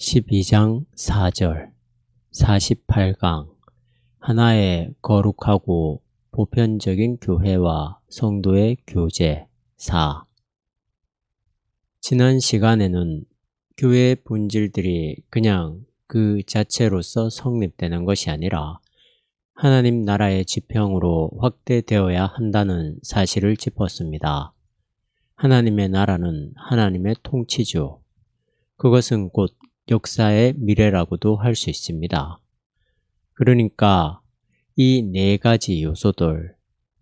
12장 4절 48강 하나의 거룩하고 보편적인 교회와 성도의 교제 4 지난 시간에는 교회의 본질들이 그냥 그 자체로서 성립되는 것이 아니라 하나님 나라의 지평으로 확대되어야 한다는 사실을 짚었습니다. 하나님의 나라는 하나님의 통치죠. 그것은 곧 역사의 미래라고도 할 수 있습니다. 그러니까 이 네 가지 요소들,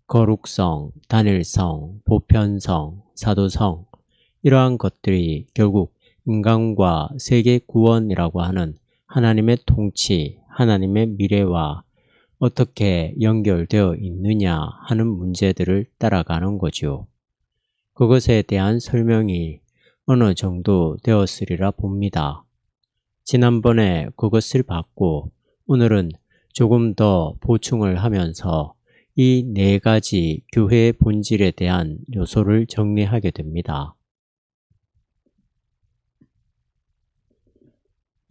거룩성, 단일성, 보편성, 사도성, 이러한 것들이 결국 인간과 세계 구원이라고 하는 하나님의 통치, 하나님의 미래와 어떻게 연결되어 있느냐 하는 문제들을 따라가는 거죠. 그것에 대한 설명이 어느 정도 되었으리라 봅니다. 지난번에 그것을 봤고 오늘은 조금 더 보충을 하면서 이 네 가지 교회의 본질에 대한 요소를 정리하게 됩니다.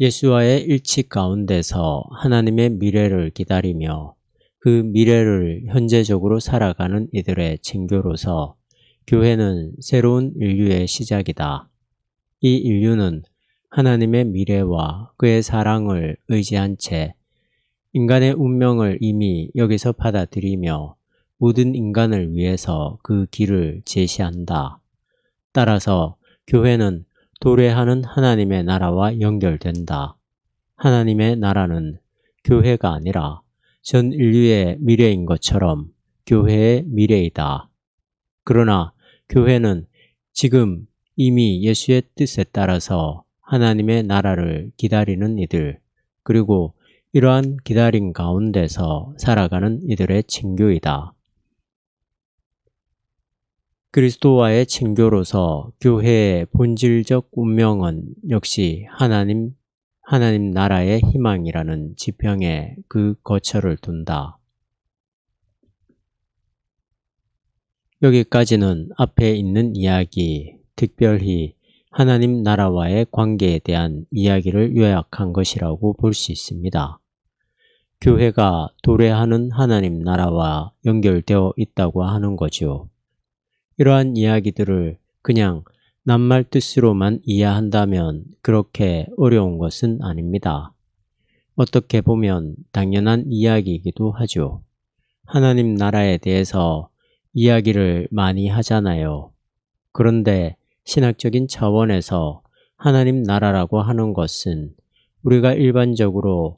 예수와의 일치 가운데서 하나님의 미래를 기다리며 그 미래를 현재적으로 살아가는 이들의 징조로서 교회는 새로운 인류의 시작이다. 이 인류는 하나님의 미래와 그의 사랑을 의지한 채 인간의 운명을 이미 여기서 받아들이며 모든 인간을 위해서 그 길을 제시한다. 따라서 교회는 도래하는 하나님의 나라와 연결된다. 하나님의 나라는 교회가 아니라 전 인류의 미래인 것처럼 교회의 미래이다. 그러나 교회는 지금 이미 예수의 뜻에 따라서 하나님의 나라를 기다리는 이들, 그리고 이러한 기다림 가운데서 살아가는 이들의 친교이다. 그리스도와의 친교로서 교회의 본질적 운명은 역시 하나님 나라의 희망이라는 지평에 그 거처를 둔다. 여기까지는 앞에 있는 이야기, 특별히 하나님 나라와의 관계에 대한 이야기를 요약한 것이라고 볼 수 있습니다. 교회가 도래하는 하나님 나라와 연결되어 있다고 하는 거죠. 이러한 이야기들을 그냥 낱말 뜻으로만 이해한다면 그렇게 어려운 것은 아닙니다. 어떻게 보면 당연한 이야기이기도 하죠. 하나님 나라에 대해서 이야기를 많이 하잖아요. 그런데 신학적인 차원에서 하나님 나라라고 하는 것은 우리가 일반적으로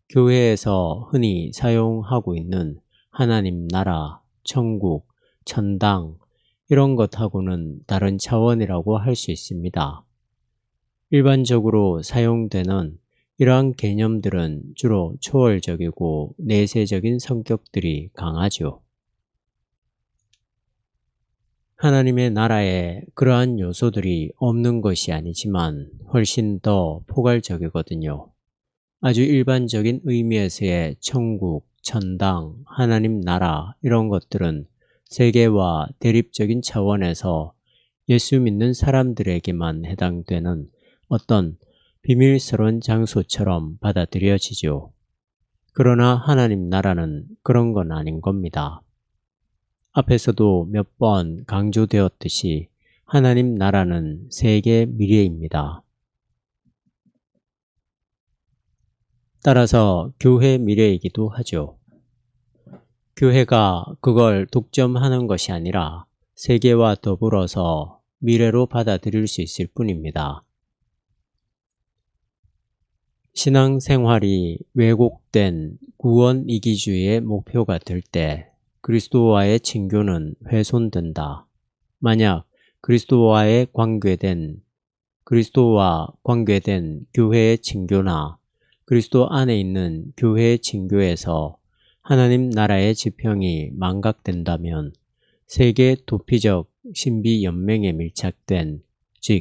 교회에서 흔히 사용하고 있는 하나님 나라, 천국, 천당 이런 것하고는 다른 차원이라고 할 수 있습니다. 일반적으로 사용되는 이러한 개념들은 주로 초월적이고 내세적인 성격들이 강하죠. 하나님의 나라에 그러한 요소들이 없는 것이 아니지만 훨씬 더 포괄적이거든요. 아주 일반적인 의미에서의 천국, 천당, 하나님 나라 이런 것들은 세계와 대립적인 차원에서 예수 믿는 사람들에게만 해당되는 어떤 비밀스러운 장소처럼 받아들여지죠. 그러나 하나님 나라는 그런 건 아닌 겁니다. 앞에서도 몇 번 강조되었듯이 하나님 나라는 세계 미래입니다. 따라서 교회 미래이기도 하죠. 교회가 그걸 독점하는 것이 아니라 세계와 더불어서 미래로 받아들일 수 있을 뿐입니다. 신앙생활이 왜곡된 구원 이기주의의 목표가 될 때 그리스도와의 친교는 훼손된다. 만약 그리스도와 관계된 교회의 친교나 그리스도 안에 있는 교회의 친교에서 하나님 나라의 지평이 망각된다면 세계 도피적 신비 연맹에 밀착된, 즉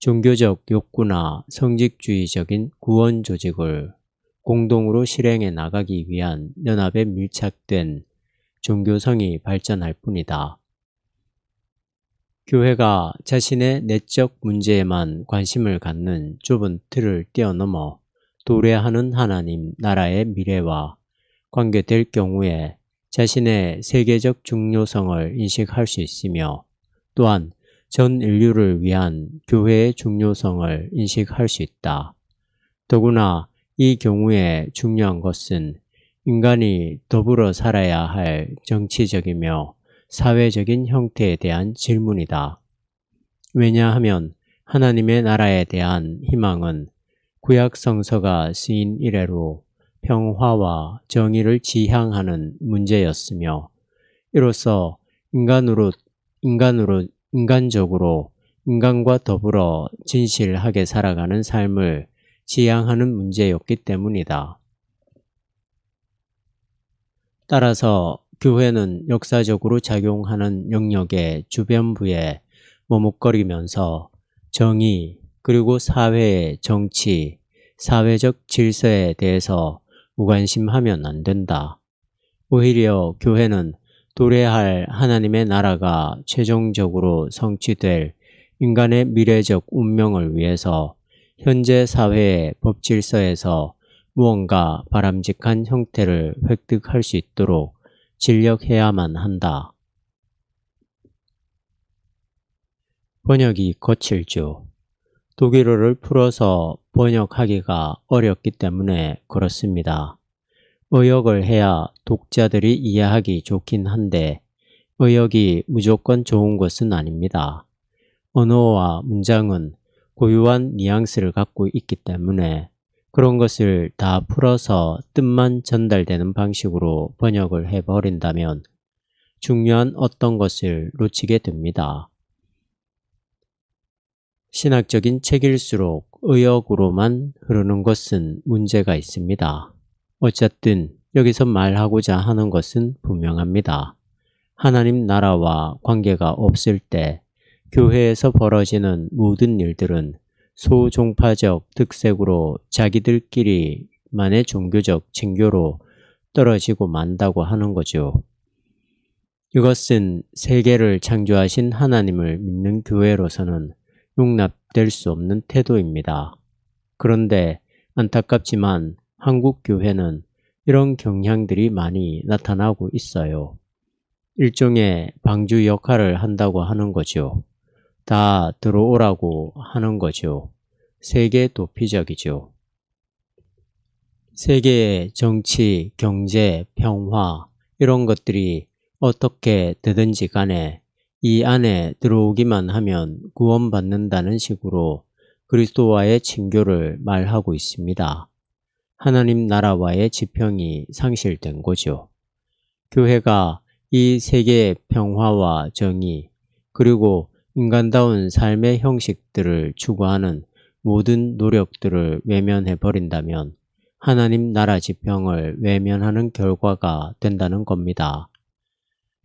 종교적 욕구나 성직주의적인 구원 조직을 공동으로 실행해 나가기 위한 연합에 밀착된 종교성이 발전할 뿐이다. 교회가 자신의 내적 문제에만 관심을 갖는 좁은 틀을 뛰어넘어 도래하는 하나님 나라의 미래와 관계될 경우에 자신의 세계적 중요성을 인식할 수 있으며 또한 전 인류를 위한 교회의 중요성을 인식할 수 있다. 더구나 이 경우에 중요한 것은 인간이 더불어 살아야 할 정치적이며 사회적인 형태에 대한 질문이다. 왜냐하면 하나님의 나라에 대한 희망은 구약 성서가 쓰인 이래로 평화와 정의를 지향하는 문제였으며 이로써 인간적으로 인간과 더불어 진실하게 살아가는 삶을 지향하는 문제였기 때문이다. 따라서 교회는 역사적으로 작용하는 영역의 주변부에 머뭇거리면서 정의 그리고 사회의 정치, 사회적 질서에 대해서 무관심하면 안 된다. 오히려 교회는 도래할 하나님의 나라가 최종적으로 성취될 인간의 미래적 운명을 위해서 현재 사회의 법질서에서 무언가 바람직한 형태를 획득할 수 있도록 진력해야만 한다. 번역이 거칠 주. 독일어를 풀어서 번역하기가 어렵기 때문에 그렇습니다. 의역을 해야 독자들이 이해하기 좋긴 한데 의역이 무조건 좋은 것은 아닙니다. 언어와 문장은 고유한 뉘앙스를 갖고 있기 때문에 그런 것을 다 풀어서 뜻만 전달되는 방식으로 번역을 해버린다면 중요한 어떤 것을 놓치게 됩니다. 신학적인 책일수록 의역으로만 흐르는 것은 문제가 있습니다. 어쨌든 여기서 말하고자 하는 것은 분명합니다. 하나님 나라와 관계가 없을 때 교회에서 벌어지는 모든 일들은 소종파적 특색으로 자기들끼리만의 종교적 징교로 떨어지고 만다고 하는 거죠. 이것은 세계를 창조하신 하나님을 믿는 교회로서는 용납될 수 없는 태도입니다. 그런데 안타깝지만 한국 교회는 이런 경향들이 많이 나타나고 있어요. 일종의 방주 역할을 한다고 하는 거죠. 다 들어오라고 하는 거죠. 세계 도피적이죠. 세계의 정치, 경제, 평화 이런 것들이 어떻게 되든지 간에 이 안에 들어오기만 하면 구원받는다는 식으로 그리스도와의 친교를 말하고 있습니다. 하나님 나라와의 지평이 상실된 거죠. 교회가 이 세계의 평화와 정의 그리고 인간다운 삶의 형식들을 추구하는 모든 노력들을 외면해 버린다면 하나님 나라 지평을 외면하는 결과가 된다는 겁니다.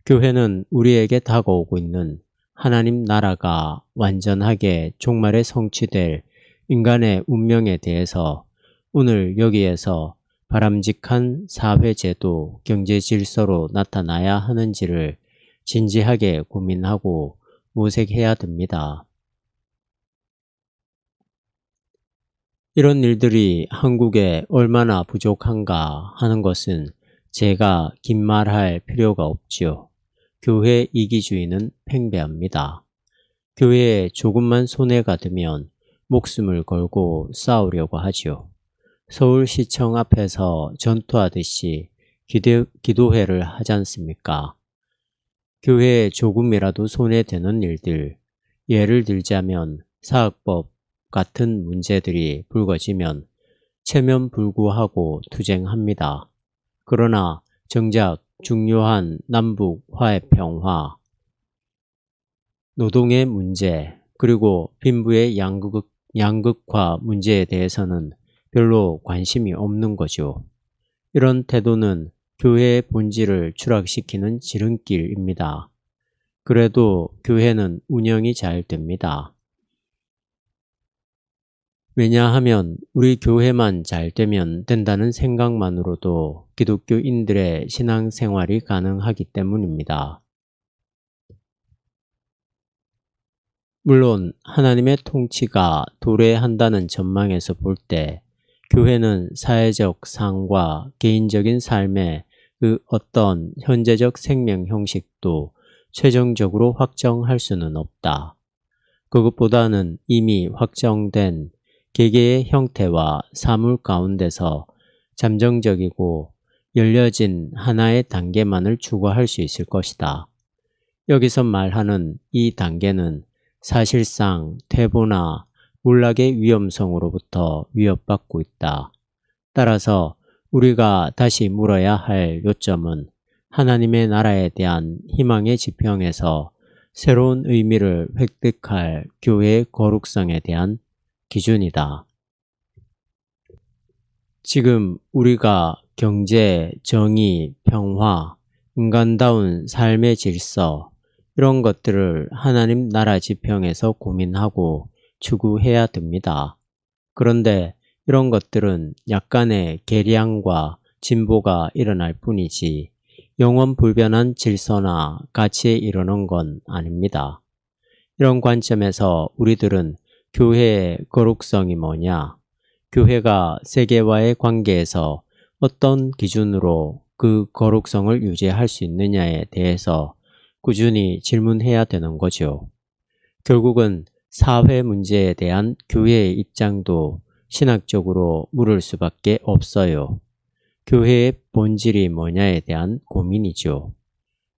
교회는 우리에게 다가오고 있는 하나님 나라가 완전하게 종말에 성취될 인간의 운명에 대해서 오늘 여기에서 바람직한 사회제도, 경제질서로 나타나야 하는지를 진지하게 고민하고 모색해야 됩니다. 이런 일들이 한국에 얼마나 부족한가 하는 것은 제가 긴 말할 필요가 없지요. 교회 이기주의는 팽배합니다. 교회에 조금만 손해가 되면 목숨을 걸고 싸우려고 하지요. 서울시청 앞에서 전투하듯이 기도회를 하지 않습니까? 교회에 조금이라도 손해되는 일들, 예를 들자면 사학법 같은 문제들이 불거지면 체면불구하고 투쟁합니다. 그러나 정작 중요한 남북 화해평화, 노동의 문제, 그리고 빈부의 양극화 문제에 대해서는 별로 관심이 없는 거죠. 이런 태도는 교회의 본질을 추락시키는 지름길입니다. 그래도 교회는 운영이 잘 됩니다. 왜냐하면 우리 교회만 잘 되면 된다는 생각만으로도 기독교인들의 신앙생활이 가능하기 때문입니다. 물론 하나님의 통치가 도래한다는 전망에서 볼 때 교회는 사회적 상과 개인적인 삶의 그 어떤 현재적 생명 형식도 최종적으로 확정할 수는 없다. 그것보다는 이미 확정된 개개의 형태와 사물 가운데서 잠정적이고 열려진 하나의 단계만을 추구할 수 있을 것이다. 여기서 말하는 이 단계는 사실상 퇴보나 몰락의 위험성으로부터 위협받고 있다. 따라서 우리가 다시 물어야 할 요점은 하나님의 나라에 대한 희망의 지평에서 새로운 의미를 획득할 교회의 거룩성에 대한 기준이다. 지금 우리가 경제, 정의, 평화, 인간다운 삶의 질서 이런 것들을 하나님 나라 지평에서 고민하고 추구해야 됩니다. 그런데 이런 것들은 약간의 개량과 진보가 일어날 뿐이지 영원 불변한 질서나 가치에 이르는 건 아닙니다. 이런 관점에서 우리들은 교회의 거룩성이 뭐냐? 교회가 세계와의 관계에서 어떤 기준으로 그 거룩성을 유지할 수 있느냐에 대해서 꾸준히 질문해야 되는 거죠. 결국은 사회 문제에 대한 교회의 입장도 신학적으로 물을 수밖에 없어요. 교회의 본질이 뭐냐에 대한 고민이죠.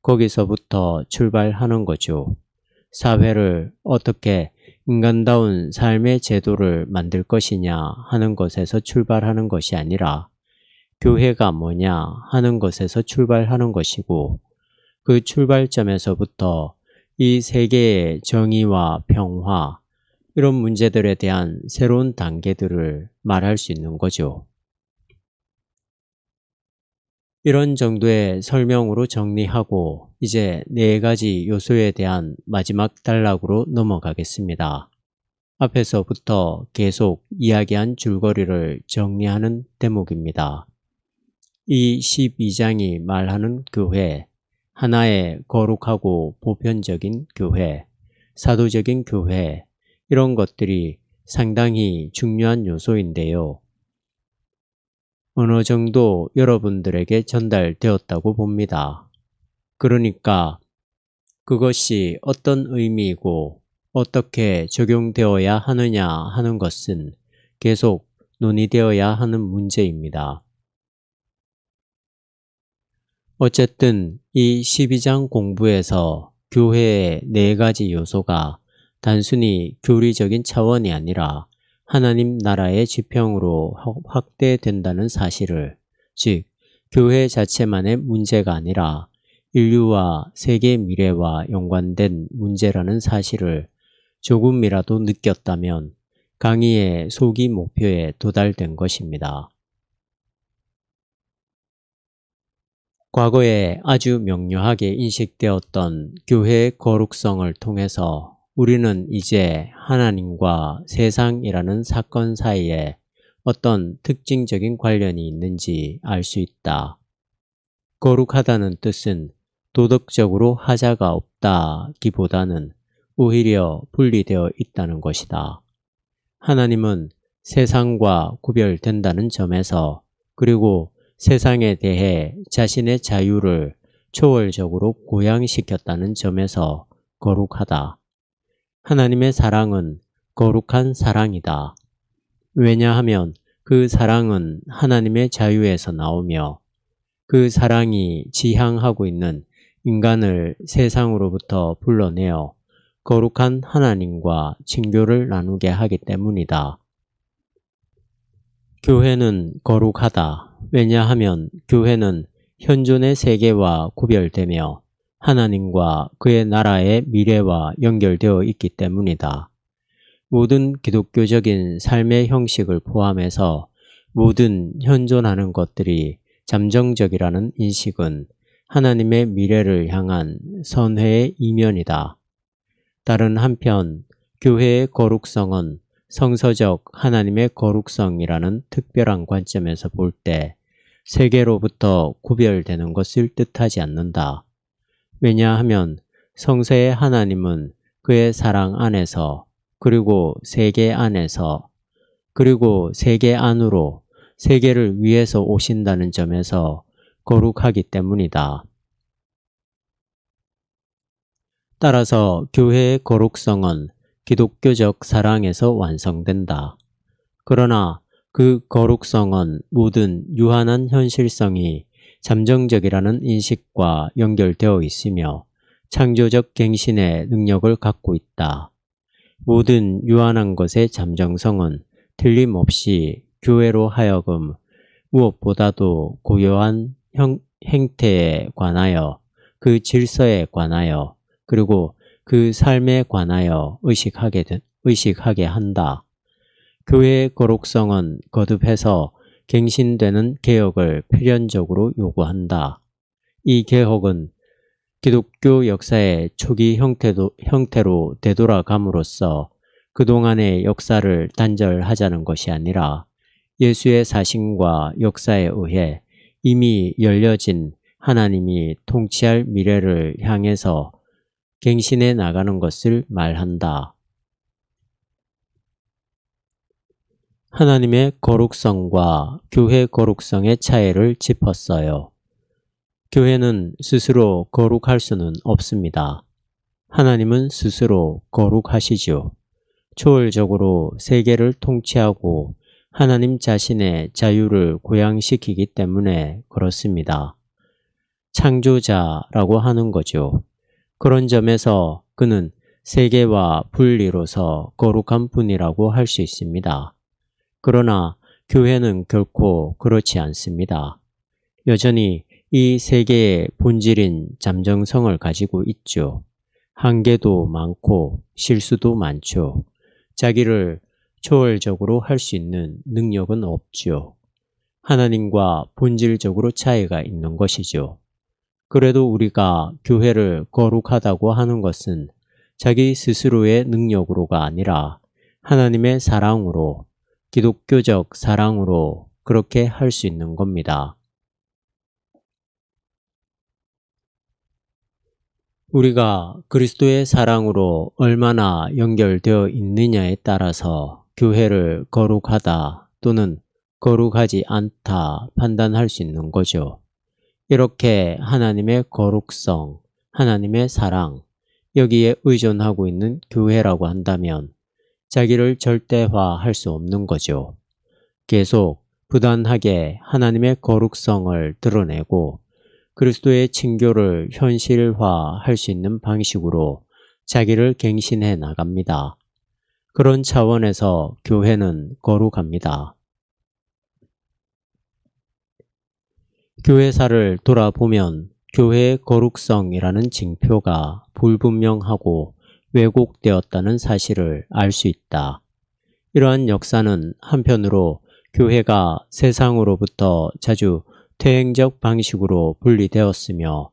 거기서부터 출발하는 거죠. 사회를 어떻게 인간다운 삶의 제도를 만들 것이냐 하는 것에서 출발하는 것이 아니라 교회가 뭐냐 하는 것에서 출발하는 것이고 그 출발점에서부터 이 세계의 정의와 평화 이런 문제들에 대한 새로운 단계들을 말할 수 있는 거죠. 이런 정도의 설명으로 정리하고 이제 4가지 요소에 대한 마지막 단락으로 넘어가겠습니다. 앞에서부터 계속 이야기한 줄거리를 정리하는 대목입니다. 이 12장이 말하는 교회, 하나의 거룩하고 보편적인 교회, 사도적인 교회 이런 것들이 상당히 중요한 요소인데요. 어느 정도 여러분들에게 전달되었다고 봅니다. 그러니까 그것이 어떤 의미이고 어떻게 적용되어야 하느냐 하는 것은 계속 논의되어야 하는 문제입니다. 어쨌든 이 12장 공부에서 교회의 4가지 요소가 단순히 교리적인 차원이 아니라 하나님 나라의 지평으로 확대된다는 사실을, 즉 교회 자체만의 문제가 아니라 인류와 세계 미래와 연관된 문제라는 사실을 조금이라도 느꼈다면 강의의 소기 목표에 도달된 것입니다. 과거에 아주 명료하게 인식되었던 교회의 거룩성을 통해서 우리는 이제 하나님과 세상이라는 사건 사이에 어떤 특징적인 관련이 있는지 알 수 있다. 거룩하다는 뜻은 도덕적으로 하자가 없다기보다는 오히려 분리되어 있다는 것이다. 하나님은 세상과 구별된다는 점에서 그리고 세상에 대해 자신의 자유를 초월적으로 고양시켰다는 점에서 거룩하다. 하나님의 사랑은 거룩한 사랑이다. 왜냐하면 그 사랑은 하나님의 자유에서 나오며 그 사랑이 지향하고 있는 인간을 세상으로부터 불러내어 거룩한 하나님과 친교를 나누게 하기 때문이다. 교회는 거룩하다. 왜냐하면 교회는 현존의 세계와 구별되며 하나님과 그의 나라의 미래와 연결되어 있기 때문이다. 모든 기독교적인 삶의 형식을 포함해서 모든 현존하는 것들이 잠정적이라는 인식은 하나님의 미래를 향한 선회의 이면이다. 다른 한편 교회의 거룩성은 성서적 하나님의 거룩성이라는 특별한 관점에서 볼 때 세계로부터 구별되는 것을 뜻하지 않는다. 왜냐하면 성서의 하나님은 그의 사랑 안에서, 그리고 세계 안에서, 그리고 세계 안으로 세계를 위해서 오신다는 점에서 거룩하기 때문이다. 따라서 교회의 거룩성은 기독교적 사랑에서 완성된다. 그러나 그 거룩성은 모든 유한한 현실성이 잠정적이라는 인식과 연결되어 있으며 창조적 갱신의 능력을 갖고 있다. 모든 유한한 것의 잠정성은 틀림없이 교회로 하여금 무엇보다도 고요한 행태에 관하여, 그 질서에 관하여, 그리고 그 삶에 관하여 의식하게 한다. 교회의 거룩성은 거듭해서 갱신되는 개혁을 필연적으로 요구한다. 이 개혁은 기독교 역사의 초기 형태로 되돌아감으로써 그동안의 역사를 단절하자는 것이 아니라 예수의 사신과 역사에 의해 이미 열려진 하나님이 통치할 미래를 향해서 갱신해 나가는 것을 말한다. 하나님의 거룩성과 교회 거룩성의 차이를 짚었어요. 교회는 스스로 거룩할 수는 없습니다. 하나님은 스스로 거룩하시죠. 초월적으로 세계를 통치하고 하나님 자신의 자유를 고양시키기 때문에 그렇습니다. 창조자라고 하는 거죠. 그런 점에서 그는 세계와 분리로서 거룩한 분이라고 할 수 있습니다. 그러나 교회는 결코 그렇지 않습니다. 여전히 이 세계의 본질인 잠정성을 가지고 있죠. 한계도 많고 실수도 많죠. 자기를 초월적으로 할 수 있는 능력은 없죠. 하나님과 본질적으로 차이가 있는 것이죠. 그래도 우리가 교회를 거룩하다고 하는 것은 자기 스스로의 능력으로가 아니라 하나님의 사랑으로, 기독교적 사랑으로 그렇게 할 수 있는 겁니다. 우리가 그리스도의 사랑으로 얼마나 연결되어 있느냐에 따라서 교회를 거룩하다 또는 거룩하지 않다 판단할 수 있는 거죠. 이렇게 하나님의 거룩성, 하나님의 사랑, 여기에 의존하고 있는 교회라고 한다면 자기를 절대화할 수 없는 거죠. 계속 부단하게 하나님의 거룩성을 드러내고 그리스도의 칭교를 현실화할 수 있는 방식으로 자기를 갱신해 나갑니다. 그런 차원에서 교회는 거룩합니다. 교회사를 돌아보면 교회의 거룩성이라는 징표가 불분명하고 왜곡되었다는 사실을 알 수 있다. 이러한 역사는 한편으로 교회가 세상으로부터 자주 퇴행적 방식으로 분리되었으며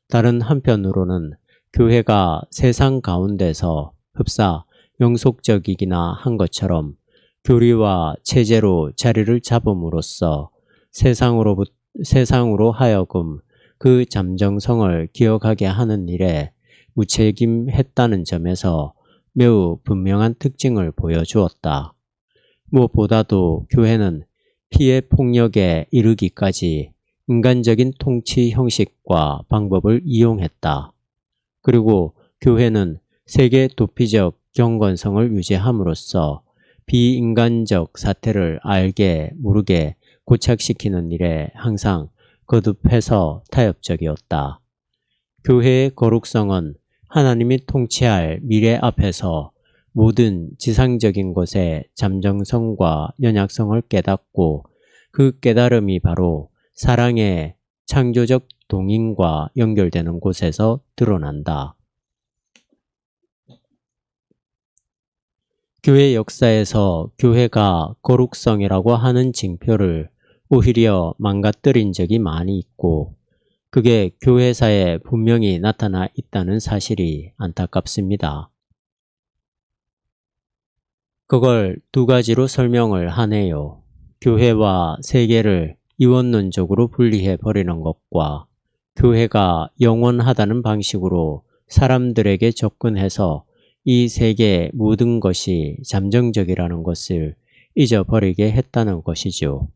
다른 한편으로는 교회가 세상 가운데서 흡사 영속적이기나 한 것처럼 교리와 체제로 자리를 잡음으로써 세상으로 하여금 그 잠정성을 기억하게 하는 일에 무책임했다는 점에서 매우 분명한 특징을 보여주었다. 무엇보다도 교회는 피해 폭력에 이르기까지 인간적인 통치 형식과 방법을 이용했다. 그리고 교회는 세계 도피적 경건성을 유지함으로써 비인간적 사태를 알게 모르게 고착시키는 일에 항상 거듭해서 타협적이었다. 교회의 거룩성은 하나님이 통치할 미래 앞에서 모든 지상적인 것의 잠정성과 연약성을 깨닫고 그 깨달음이 바로 사랑의 창조적 동인과 연결되는 곳에서 드러난다. 교회 역사에서 교회가 거룩성이라고 하는 징표를 오히려 망가뜨린 적이 많이 있고 그게 교회사에 분명히 나타나 있다는 사실이 안타깝습니다. 그걸 두 가지로 설명을 하네요. 교회와 세계를 이원론적으로 분리해 버리는 것과 교회가 영원하다는 방식으로 사람들에게 접근해서 이 세계의 모든 것이 잠정적이라는 것을 잊어버리게 했다는 것이죠.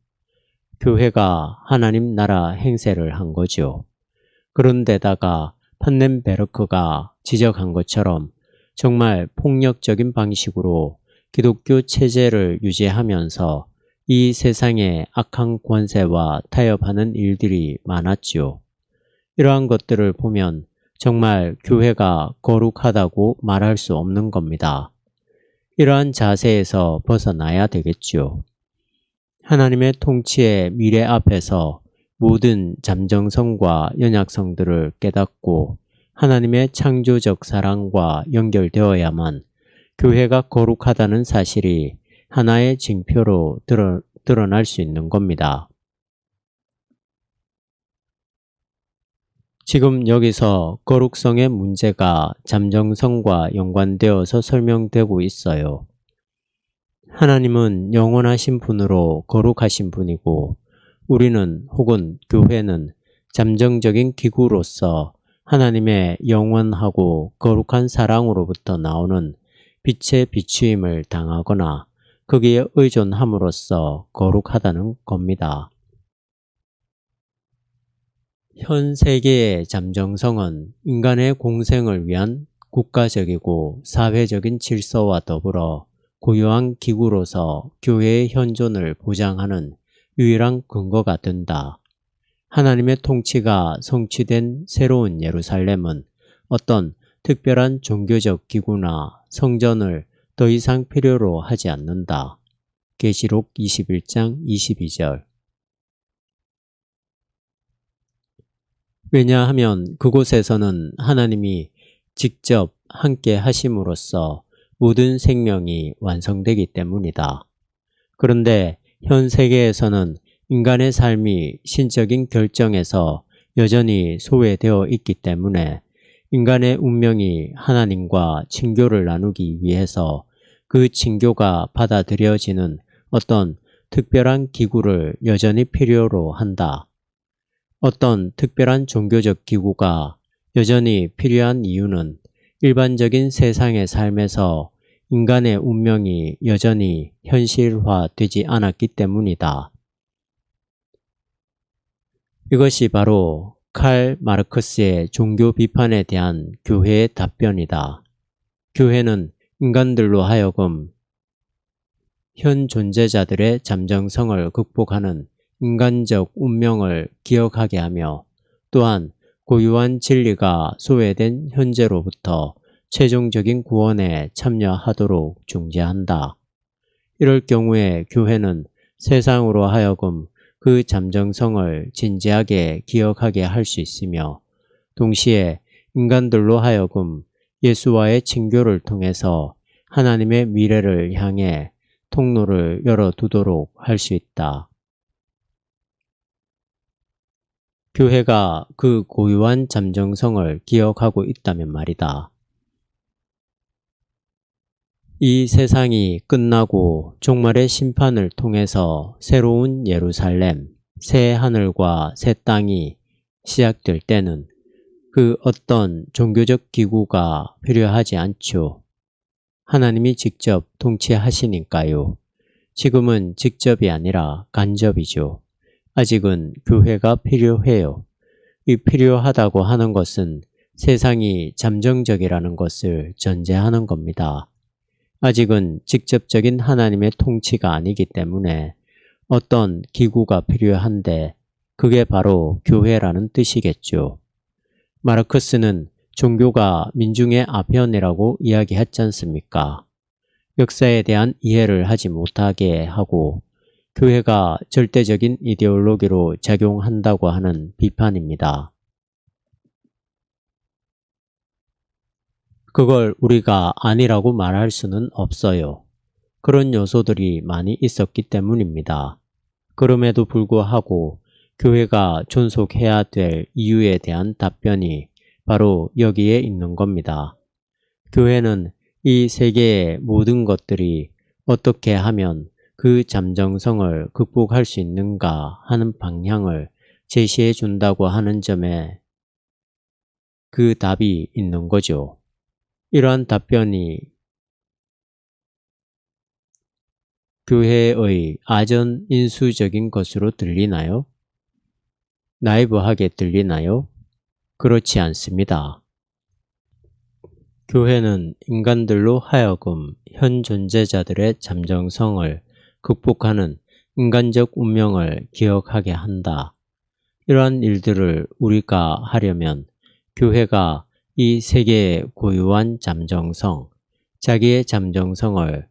교회가 하나님 나라 행세를 한 거죠. 그런데다가 판넨베르크가 지적한 것처럼 정말 폭력적인 방식으로 기독교 체제를 유지하면서 이 세상의 악한 권세와 타협하는 일들이 많았죠. 이러한 것들을 보면 정말 교회가 거룩하다고 말할 수 없는 겁니다. 이러한 자세에서 벗어나야 되겠죠. 하나님의 통치의 미래 앞에서 모든 잠정성과 연약성들을 깨닫고 하나님의 창조적 사랑과 연결되어야만 교회가 거룩하다는 사실이 하나의 징표로 드러날 수 있는 겁니다. 지금 여기서 거룩성의 문제가 잠정성과 연관되어서 설명되고 있어요. 하나님은 영원하신 분으로 거룩하신 분이고 우리는 혹은 교회는 잠정적인 기구로서 하나님의 영원하고 거룩한 사랑으로부터 나오는 빛의 비추임을 당하거나 거기에 의존함으로써 거룩하다는 겁니다. 현 세계의 잠정성은 인간의 공생을 위한 국가적이고 사회적인 질서와 더불어 고유한 기구로서 교회의 현존을 보장하는 유일한 근거가 된다. 하나님의 통치가 성취된 새로운 예루살렘은 어떤 특별한 종교적 기구나 성전을 더 이상 필요로 하지 않는다. 계시록 21장 22절. 왜냐하면 그곳에서는 하나님이 직접 함께 하심으로써 모든 생명이 완성되기 때문이다. 그런데 현 세계에서는 인간의 삶이 신적인 결정에서 여전히 소외되어 있기 때문에 인간의 운명이 하나님과 친교를 나누기 위해서 그 친교가 받아들여지는 어떤 특별한 기구를 여전히 필요로 한다. 어떤 특별한 종교적 기구가 여전히 필요한 이유는 일반적인 세상의 삶에서 인간의 운명이 여전히 현실화되지 않았기 때문이다. 이것이 바로 칼 마르크스의 종교 비판에 대한 교회의 답변이다. 교회는 인간들로 하여금 현 존재자들의 잠정성을 극복하는 인간적 운명을 기억하게 하며 또한 고유한 진리가 소외된 현재로부터 최종적인 구원에 참여하도록 중재한다. 이럴 경우에 교회는 세상으로 하여금 그 잠정성을 진지하게 기억하게 할 수 있으며 동시에 인간들로 하여금 예수와의 친교를 통해서 하나님의 미래를 향해 통로를 열어두도록 할 수 있다. 교회가 그 고유한 잠정성을 기억하고 있다면 말이다. 이 세상이 끝나고 종말의 심판을 통해서 새로운 예루살렘, 새 하늘과 새 땅이 시작될 때는 그 어떤 종교적 기구가 필요하지 않죠. 하나님이 직접 통치하시니까요. 지금은 직접이 아니라 간접이죠. 아직은 교회가 필요해요. 이 필요하다고 하는 것은 세상이 잠정적이라는 것을 전제하는 겁니다. 아직은 직접적인 하나님의 통치가 아니기 때문에 어떤 기구가 필요한데 그게 바로 교회라는 뜻이겠죠. 마르크스는 종교가 민중의 아편이라고 이야기했지 않습니까? 역사에 대한 이해를 하지 못하게 하고 교회가 절대적인 이데올로기로 작용한다고 하는 비판입니다. 그걸 우리가 아니라고 말할 수는 없어요. 그런 요소들이 많이 있었기 때문입니다. 그럼에도 불구하고 교회가 존속해야 될 이유에 대한 답변이 바로 여기에 있는 겁니다. 교회는 이 세계의 모든 것들이 어떻게 하면 그 잠정성을 극복할 수 있는가 하는 방향을 제시해 준다고 하는 점에 그 답이 있는 거죠. 이러한 답변이 교회의 아전인수적인 것으로 들리나요? 나이브하게 들리나요? 그렇지 않습니다. 교회는 인간들로 하여금 현 존재자들의 잠정성을 극복하는 인간적 운명을 기억하게 한다. 이러한 일들을 우리가 하려면 교회가 이 세계의 고유한 잠정성, 자기의 잠정성을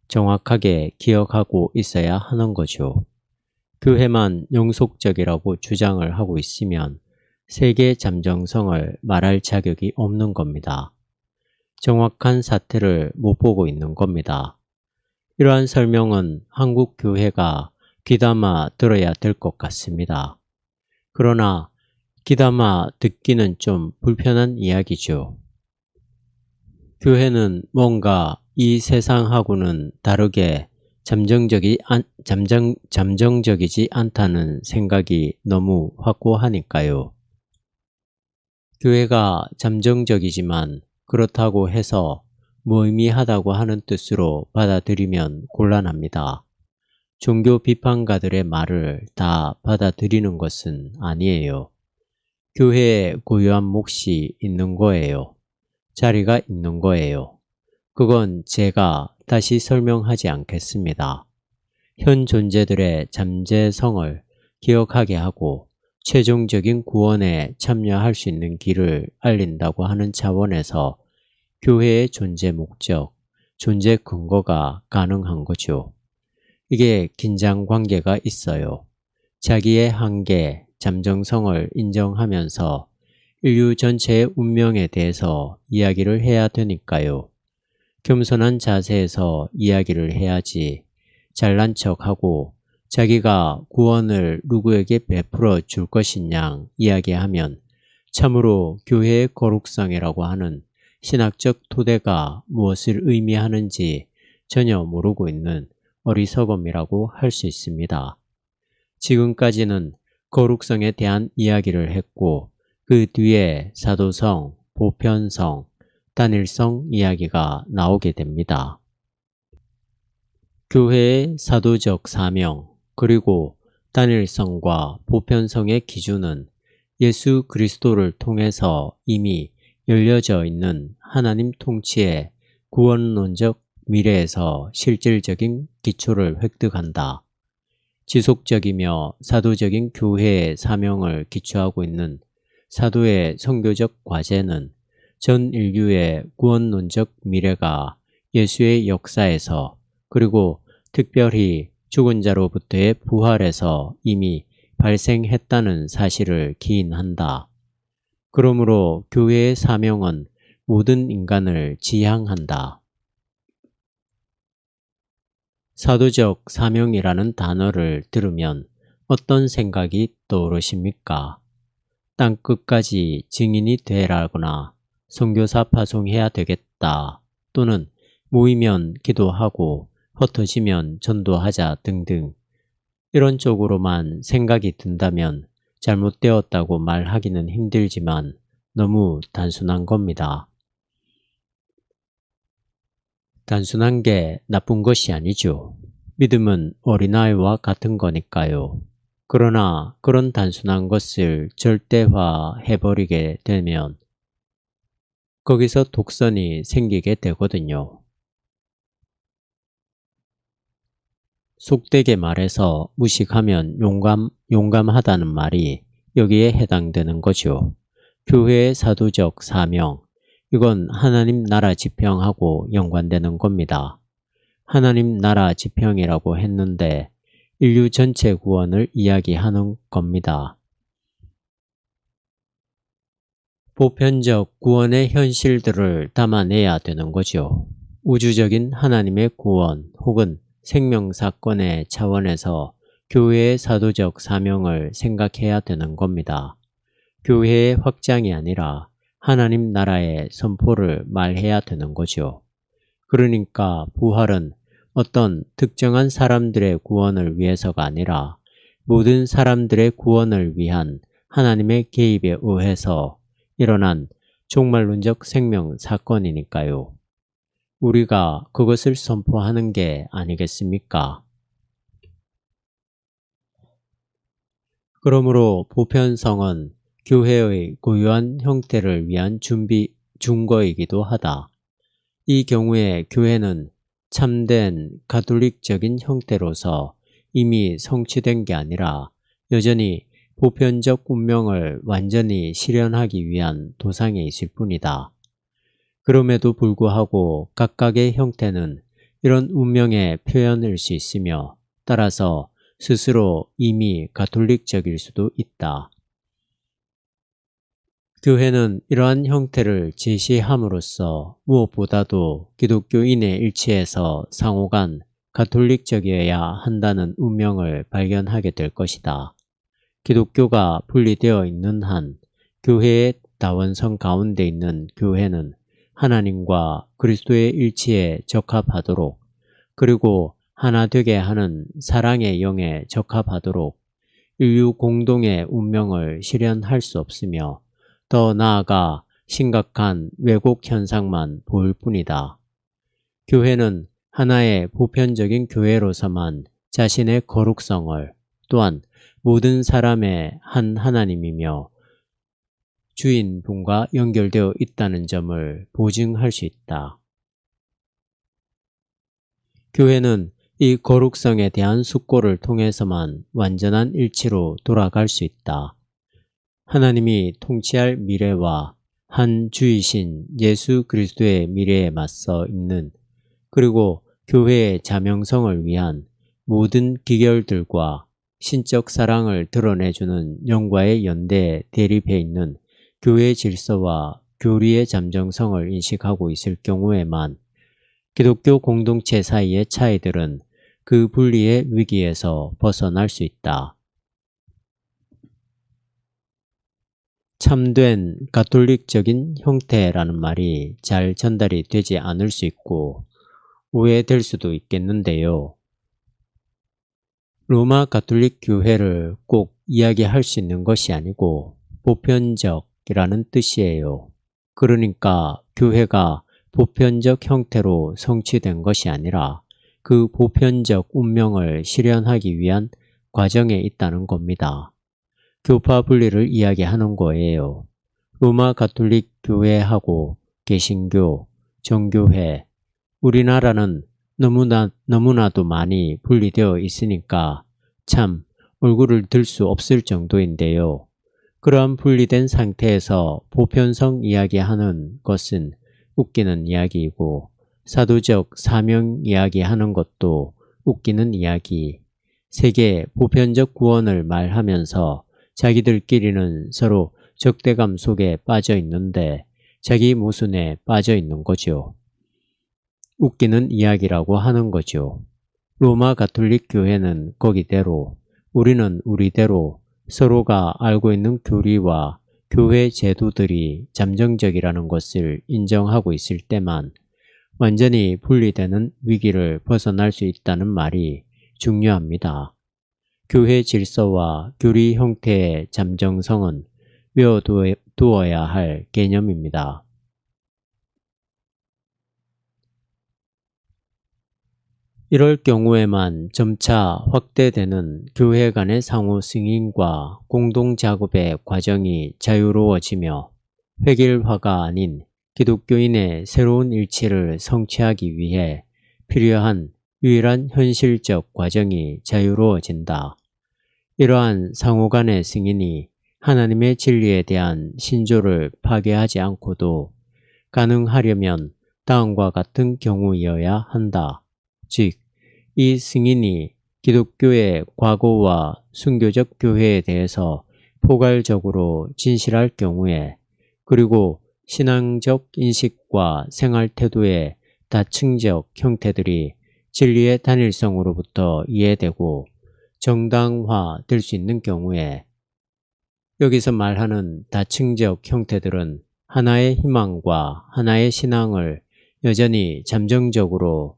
정확하게 기억하고 있어야 하는 거죠. 교회만 영속적이라고 주장을 하고 있으면 세계의 잠정성을 말할 자격이 없는 겁니다. 정확한 사태를 못 보고 있는 겁니다. 이러한 설명은 한국 교회가 귀담아 들어야 될 것 같습니다. 그러나 귀담아 듣기는 좀 불편한 이야기죠. 교회는 뭔가 이 세상하고는 다르게 잠정적이지 않다는 생각이 너무 확고하니까요. 교회가 잠정적이지만 그렇다고 해서 무의미하다고 하는 뜻으로 받아들이면 곤란합니다. 종교 비판가들의 말을 다 받아들이는 것은 아니에요. 교회에 고유한 몫이 있는 거예요. 자리가 있는 거예요. 그건 제가 다시 설명하지 않겠습니다. 현 존재들의 잠재성을 기억하게 하고 최종적인 구원에 참여할 수 있는 길을 알린다고 하는 차원에서 교회의 존재 목적, 존재 근거가 가능한 거죠. 이게 긴장 관계가 있어요. 자기의 한계, 잠정성을 인정하면서 인류 전체의 운명에 대해서 이야기를 해야 되니까요. 겸손한 자세에서 이야기를 해야지 잘난 척하고 자기가 구원을 누구에게 베풀어 줄 것이냐 이야기하면 참으로 교회의 거룩성이라고 하는 신학적 토대가 무엇을 의미하는지 전혀 모르고 있는 어리석음이라고 할 수 있습니다. 지금까지는 거룩성에 대한 이야기를 했고 그 뒤에 사도성, 보편성, 단일성 이야기가 나오게 됩니다. 교회의 사도적 사명 그리고 단일성과 보편성의 기준은 예수 그리스도를 통해서 이미 열려져 있는 하나님 통치의 구원론적 미래에서 실질적인 기초를 획득한다. 지속적이며 사도적인 교회의 사명을 기초하고 있는 사도의 선교적 과제는 전 인류의 구원론적 미래가 예수의 역사에서 그리고 특별히 죽은 자로부터의 부활에서 이미 발생했다는 사실을 기인한다. 그러므로 교회의 사명은 모든 인간을 지향한다. 사도적 사명이라는 단어를 들으면 어떤 생각이 떠오르십니까? 땅끝까지 증인이 되라거나 선교사 파송해야 되겠다 또는 모이면 기도하고 흩어지면 전도하자 등등 이런 쪽으로만 생각이 든다면 잘못되었다고 말하기는 힘들지만 너무 단순한 겁니다. 단순한 게 나쁜 것이 아니죠. 믿음은 어린아이와 같은 거니까요. 그러나 그런 단순한 것을 절대화해버리게 되면 거기서 독선이 생기게 되거든요. 속되게 말해서 무식하면 용감하다는 말이 여기에 해당되는 거죠. 교회의 사도적 사명, 이건 하나님 나라 지평하고 연관되는 겁니다. 하나님 나라 지평이라고 했는데 인류 전체 구원을 이야기하는 겁니다. 보편적 구원의 현실들을 담아내야 되는 거죠. 우주적인 하나님의 구원 혹은 생명사건의 차원에서 교회의 사도적 사명을 생각해야 되는 겁니다. 교회의 확장이 아니라 하나님 나라의 선포를 말해야 되는 거죠. 그러니까 부활은 어떤 특정한 사람들의 구원을 위해서가 아니라 모든 사람들의 구원을 위한 하나님의 개입에 의해서 일어난 종말론적 생명 사건이니까요. 우리가 그것을 선포하는 게 아니겠습니까? 그러므로 보편성은 교회의 고유한 형태를 위한 준거이기도 하다. 이 경우에 교회는 참된 가톨릭적인 형태로서 이미 성취된 게 아니라 여전히 보편적 운명을 완전히 실현하기 위한 도상에 있을 뿐이다. 그럼에도 불구하고 각각의 형태는 이런 운명의 표현일 수 있으며 따라서 스스로 이미 가톨릭적일 수도 있다. 교회는 이러한 형태를 제시함으로써 무엇보다도 기독교인의 일치에서 상호간 가톨릭적이어야 한다는 운명을 발견하게 될 것이다. 기독교가 분리되어 있는 한 교회의 다원성 가운데 있는 교회는 하나님과 그리스도의 일치에 적합하도록 그리고 하나 되게 하는 사랑의 영에 적합하도록 인류 공동의 운명을 실현할 수 없으며 더 나아가 심각한 왜곡 현상만 보일 뿐이다. 교회는 하나의 보편적인 교회로서만 자신의 거룩성을 또한 모든 사람의 한 하나님이며 주인분과 연결되어 있다는 점을 보증할 수 있다. 교회는 이 거룩성에 대한 숙고를 통해서만 완전한 일치로 돌아갈 수 있다. 하나님이 통치할 미래와 한 주이신 예수 그리스도의 미래에 맞서 있는 그리고 교회의 자명성을 위한 모든 기결들과 신적 사랑을 드러내주는 영과의 연대에 대립해 있는 교회 질서와 교리의 잠정성을 인식하고 있을 경우에만 기독교 공동체 사이의 차이들은 그 분리의 위기에서 벗어날 수 있다. 참된 가톨릭적인 형태라는 말이 잘 전달이 되지 않을 수 있고 오해될 수도 있겠는데요. 로마 가톨릭 교회를 꼭 이야기할 수 있는 것이 아니고 보편적이라는 뜻이에요. 그러니까 교회가 보편적 형태로 성취된 것이 아니라 그 보편적 운명을 실현하기 위한 과정에 있다는 겁니다. 교파 분리를 이야기하는 거예요. 로마 가톨릭 교회하고 개신교, 정교회, 우리나라는 너무나도 많이 분리되어 있으니까 참 얼굴을 들 수 없을 정도인데요. 그러한 분리된 상태에서 보편성 이야기하는 것은 웃기는 이야기이고 사도적 사명 이야기하는 것도 웃기는 이야기. 세계 보편적 구원을 말하면서 자기들끼리는 서로 적대감 속에 빠져 있는데 자기 모순에 빠져 있는 거죠. 웃기는 이야기라고 하는 거죠. 로마 가톨릭 교회는 거기대로 우리는 우리대로 서로가 알고 있는 교리와 교회 제도들이 잠정적이라는 것을 인정하고 있을 때만 완전히 분리되는 위기를 벗어날 수 있다는 말이 중요합니다. 교회 질서와 교리 형태의 잠정성은 외워두어야 할 개념입니다. 이럴 경우에만 점차 확대되는 교회 간의 상호 승인과 공동 작업의 과정이 자유로워지며 획일화가 아닌 기독교인의 새로운 일치를 성취하기 위해 필요한 유일한 현실적 과정이 자유로워진다. 이러한 상호 간의 승인이 하나님의 진리에 대한 신조를 파괴하지 않고도 가능하려면 다음과 같은 경우이어야 한다. 즉, 이 승인이 기독교의 과거와 순교적 교회에 대해서 포괄적으로 진실할 경우에 그리고 신앙적 인식과 생활 태도의 다층적 형태들이 진리의 단일성으로부터 이해되고 정당화될 수 있는 경우에 여기서 말하는 다층적 형태들은 하나의 희망과 하나의 신앙을 여전히 잠정적으로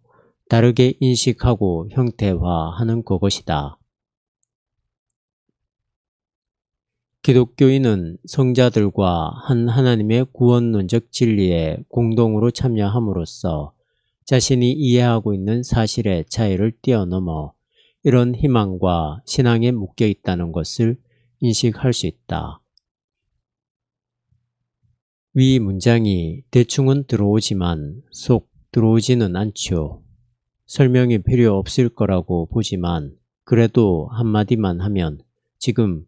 다르게 인식하고 형태화하는 그것이다. 기독교인은 성자들과 한 하나님의 구원론적 진리에 공동으로 참여함으로써 자신이 이해하고 있는 사실의 차이를 뛰어넘어 이런 희망과 신앙에 묶여 있다는 것을 인식할 수 있다. 위 문장이 대충은 들어오지만 쏙 들어오지는 않죠. 설명이 필요 없을 거라고 보지만 그래도 한마디만 하면 지금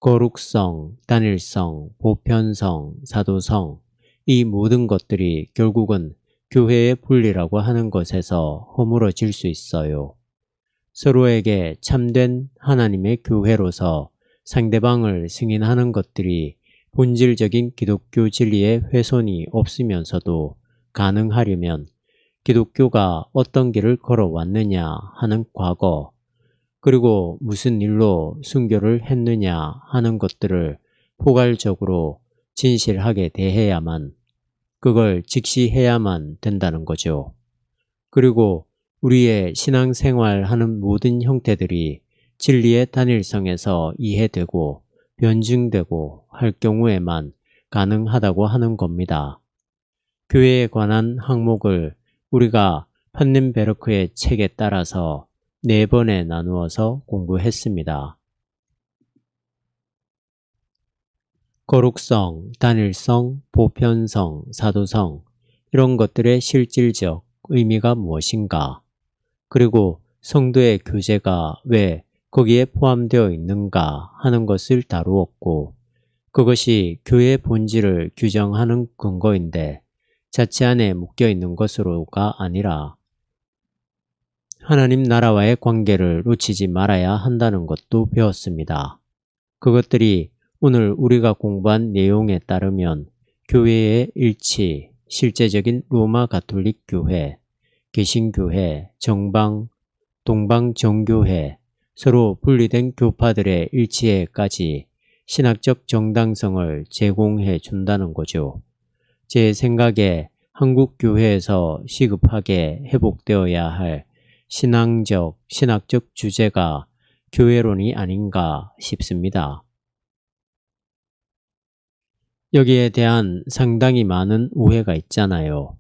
거룩성, 단일성, 보편성, 사도성 이 모든 것들이 결국은 교회의 분리라고 하는 것에서 허물어질 수 있어요. 서로에게 참된 하나님의 교회로서 상대방을 승인하는 것들이 본질적인 기독교 진리의 훼손이 없으면서도 가능하려면 기독교가 어떤 길을 걸어왔느냐 하는 과거, 그리고 무슨 일로 순교를 했느냐 하는 것들을 포괄적으로 진실하게 대해야만, 그걸 직시해야만 된다는 거죠. 그리고 우리의 신앙생활하는 모든 형태들이 진리의 단일성에서 이해되고 변증되고 할 경우에만 가능하다고 하는 겁니다. 교회에 관한 항목을 우리가 판넨베르크의 책에 따라서 4번에 나누어서 공부했습니다. 거룩성, 단일성, 보편성, 사도성 이런 것들의 실질적 의미가 무엇인가? 그리고 성도의 교제가 왜 거기에 포함되어 있는가 하는 것을 다루었고, 그것이 교회의 본질을 규정하는 근거인데 자체 안에 묶여 있는 것으로가 아니라 하나님 나라와의 관계를 놓치지 말아야 한다는 것도 배웠습니다. 그것들이 오늘 우리가 공부한 내용에 따르면 교회의 일치, 실제적인 로마 가톨릭 교회, 개신교회, 정방, 동방 정교회, 서로 분리된 교파들의 일치에까지 신학적 정당성을 제공해 준다는 거죠. 제 생각에 한국 교회에서 시급하게 회복되어야 할 신학적 주제가 교회론이 아닌가 싶습니다. 여기에 대한 상당히 많은 오해가 있잖아요.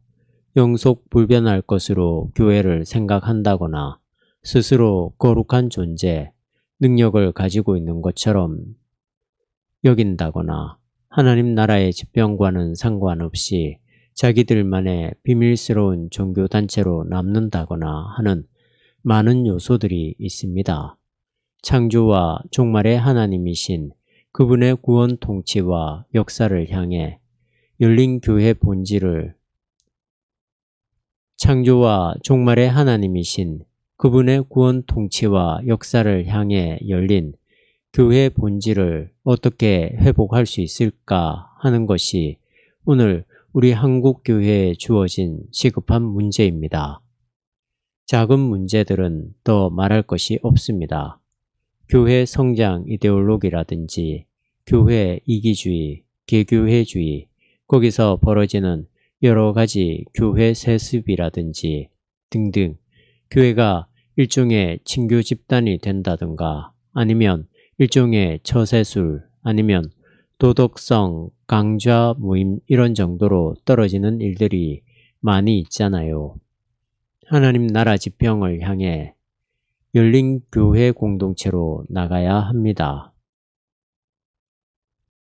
영속 불변할 것으로 교회를 생각한다거나 스스로 거룩한 존재, 능력을 가지고 있는 것처럼 여긴다거나 하나님 나라의 집병과는 상관없이 자기들만의 비밀스러운 종교단체로 남는다거나 하는 많은 요소들이 있습니다. 창조와 종말의 하나님이신 그분의 구원 통치와 역사를 향해 열린 교회 본질을 창조와 종말의 하나님이신 그분의 구원 통치와 역사를 향해 열린 교회의 본질을 어떻게 회복할 수 있을까 하는 것이 오늘 우리 한국 교회에 주어진 시급한 문제입니다. 작은 문제들은 더 말할 것이 없습니다. 교회 성장 이데올로기라든지 교회 이기주의, 개교회주의, 거기서 벌어지는 여러 가지 교회 세습이라든지 등등 교회가 일종의 친교 집단이 된다든가 아니면 일종의 처세술 아니면 도덕성 강좌 모임 이런 정도로 떨어지는 일들이 많이 있잖아요. 하나님 나라 지평을 향해 열린 교회 공동체로 나가야 합니다.